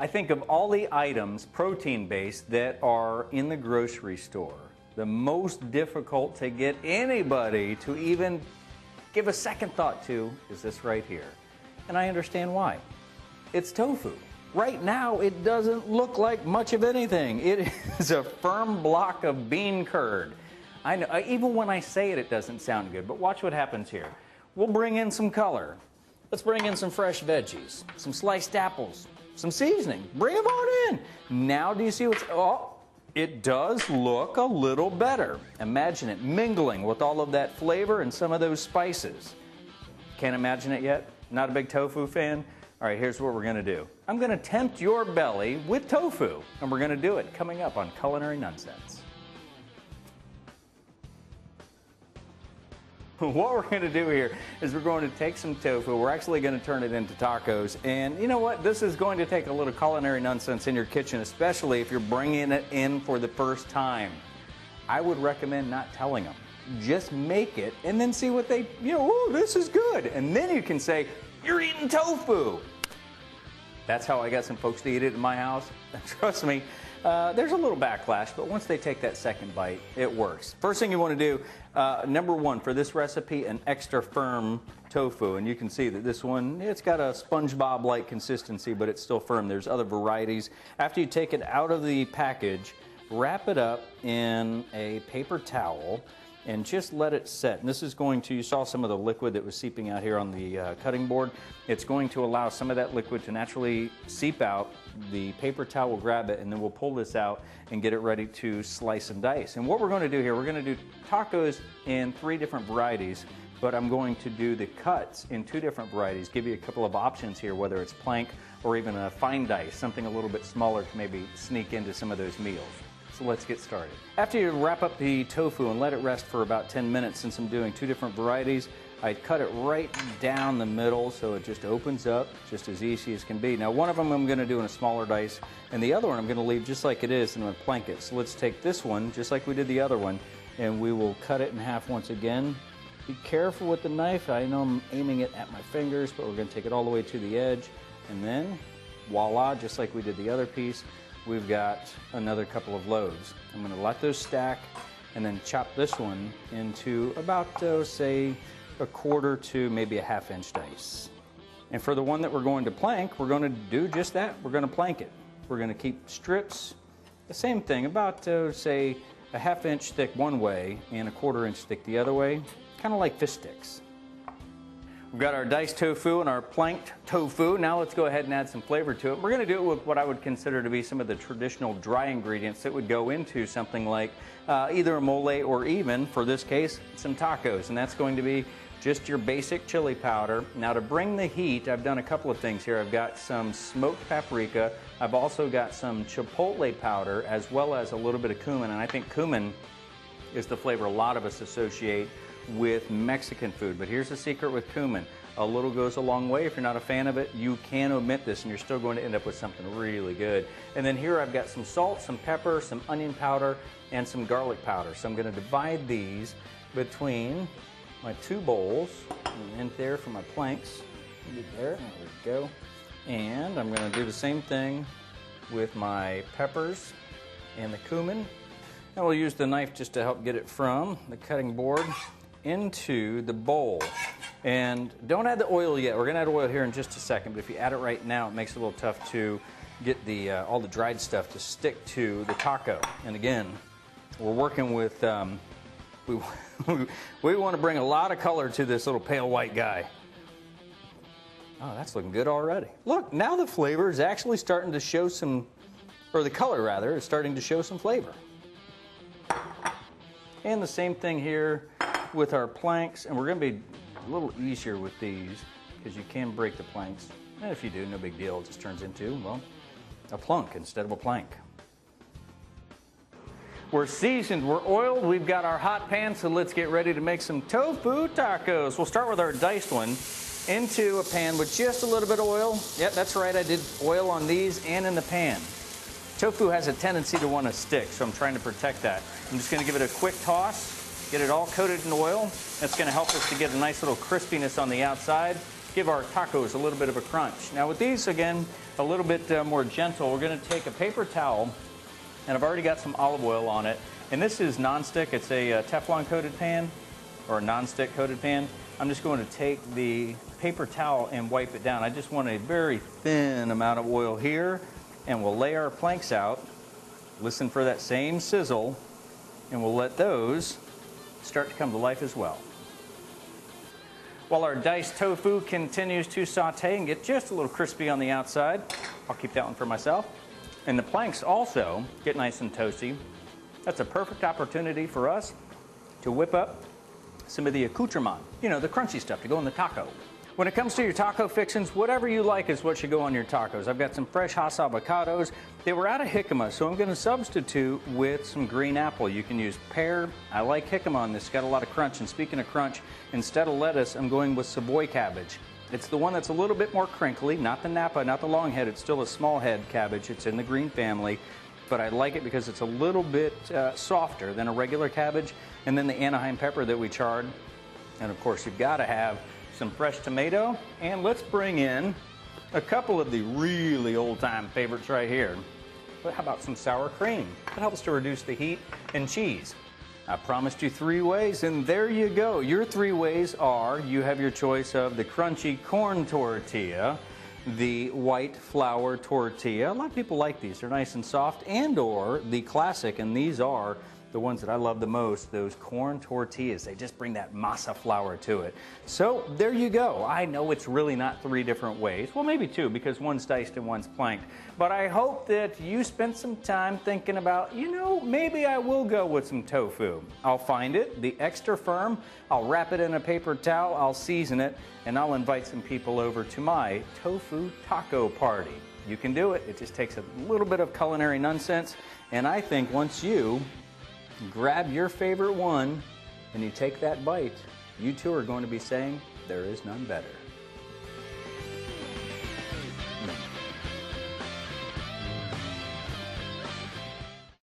I think of all the items, protein-based, that are in the grocery store, the most difficult to get anybody to even give a second thought to is this right here. And I understand why. It's tofu. Right now, it doesn't look like much of anything. It is a firm block of bean curd. I know, even when I say it, it doesn't sound good, but watch what happens here. We'll bring in some color. Let's bring in some fresh veggies, some sliced apples, some seasoning. Bring them on in. Now do you see what's, oh, it does look a little better. Imagine it mingling with all of that flavor and some of those spices. Can't imagine it yet? Not a big tofu fan? All right, here's what we're gonna do. I'm gonna tempt your belly with tofu, and we're gonna do it coming up on Culinary Nunnsense. What we're going to do here is we're going to take some tofu. We're actually going to turn it into tacos. And you know what? This is going to take a little culinary nonsense in your kitchen, especially if you're bringing it in for the first time. I would recommend not telling them. Just make it and then see what they, oh, this is good. And then you can say, you're eating tofu. That's how I got some folks to eat it in my house. Trust me, there's a little backlash, but once they take that second bite, it works. First thing you want to do, number one, for this recipe, an extra firm tofu. And you can see that this one, it's got a SpongeBob-like consistency, but it's still firm. There's other varieties. After you take it out of the package, wrap it up in a paper towel and just let it set. And this is going to, you saw some of the liquid that was seeping out here on the cutting board. It's going to allow some of that liquid to naturally seep out. The paper towel will grab it, and then we'll pull this out and get it ready to slice and dice. And what we're going to do here, we're going to do tacos in 3 different varieties, but I'm going to do the cuts in 2 different varieties, give you a couple of options here, whether it's plank or even a fine dice, something a little bit smaller to maybe sneak into some of those meals. So let's get started. After you wrap up the tofu and let it rest for about 10 minutes, since I'm doing 2 different varieties, I cut it right down the middle so it just opens up just as easy as can be. Now one of them I'm going to do in a smaller dice, and the other one I'm going to leave just like it is and I'm going to plank it. So let's take this one just like we did the other one, and we will cut it in half once again. Be careful with the knife. I know I'm aiming it at my fingers, but we're going to take it all the way to the edge, and then voila, just like we did the other piece, we've got another couple of loaves. I'm going to let those stack and then chop this one into about, say, 1/4 to maybe a 1/2 inch dice. And for the one that we're going to plank, we're going to do just that. We're going to plank it. We're going to keep strips, the same thing, about, say, a 1/2 inch thick one way and a 1/4 inch thick the other way, kind of like fish sticks. We've got our diced tofu and our planked tofu. Now let's go ahead and add some flavor to it. We're going to do it with what I would consider to be some of the traditional dry ingredients that would go into something like either a mole or even, for this case, some tacos. And that's going to be just your basic chili powder. Now to bring the heat, I've done a couple of things here. I've got some smoked paprika. I've also got some chipotle powder as well as a little bit of cumin. And I think cumin is the flavor a lot of us associate with Mexican food. But here's the secret with cumin. A little goes a long way. If you're not a fan of it, you can omit this and you're still going to end up with something really good. And then here I've got some salt, some pepper, some onion powder, and some garlic powder. So I'm going to divide these between my 2 bowls, and in there for my planks. There we go. And I'm going to do the same thing with my peppers and the cumin. And we'll use the knife just to help get it from the cutting board into the bowl. And don't add the oil yet. We're going to add oil here in just a second, but if you add it right now, it makes it a little tough to get the all the dried stuff to stick to the taco. And again, we're working with, we want to bring a lot of color to this little pale white guy. Oh, that's looking good already. Look, now the flavor is actually starting to show some, or the color rather, is starting to show some flavor. And the same thing here with our planks, and we're going to be a little easier with these because you can break the planks. And if you do, no big deal. It just turns into, well, a plunk instead of a plank. We're seasoned, we're oiled, we've got our hot pan, so let's get ready to make some tofu tacos. We'll start with our diced one into a pan with just a little bit of oil. Yep, that's right, I did oil on these and in the pan. Tofu has a tendency to want to stick, so I'm trying to protect that. I'm just going to give it a quick toss, get it all coated in oil. That's going to help us to get a nice little crispiness on the outside. give our tacos a little bit of a crunch. Now with these, again, a little bit more gentle, we're going to take a paper towel, and I've already got some olive oil on it. And this is non-stick. It's a Teflon coated pan, or a non-stick coated pan. I'm just going to take the paper towel and wipe it down. I just want a very thin amount of oil here, and we'll lay our planks out. Listen for that same sizzle, and we'll let those start to come to life as well. While our diced tofu continues to saute and get just a little crispy on the outside, I'll keep that one for myself. And the planks also get nice and toasty. That's a perfect opportunity for us to whip up some of the accoutrement, you know, the crunchy stuff to go in the taco. When it comes to your taco fixins, whatever you like is what should go on your tacos. I've got some fresh Hass avocados. They were out of jicama, so I'm going to substitute with some green apple. You can use pear. I like jicama on this. It's got a lot of crunch. And speaking of crunch, instead of lettuce, I'm going with Savoy cabbage. It's the one that's a little bit more crinkly, not the Napa, not the long head. It's still a small head cabbage. It's in the green family, but I like it because it's a little bit softer than a regular cabbage. And then the Anaheim pepper that we charred. And of course, you've got to have some fresh tomato. And let's bring in a couple of the really old-time favorites right here. But how about some sour cream? That helps to reduce the heat, and cheese. I promised you 3 ways, and there you go. Your 3 ways are, you have your choice of the crunchy corn tortilla, the white flour tortilla. A lot of people like these. They're nice and soft. And or the classic, and these are the ones that I love the most, those corn tortillas. They just bring that masa flour to it. So there you go. I know it's really not 3 different ways. Well, maybe 2, because one's diced and one's planked. But I hope that you spent some time thinking about, you know, maybe I will go with some tofu. I'll find it, the extra firm, I'll wrap it in a paper towel, I'll season it, and I'll invite some people over to my tofu taco party. You can do it. It just takes a little bit of culinary nonsense. And I think once you grab your favorite one and you take that bite, you too are going to be saying, there is none better.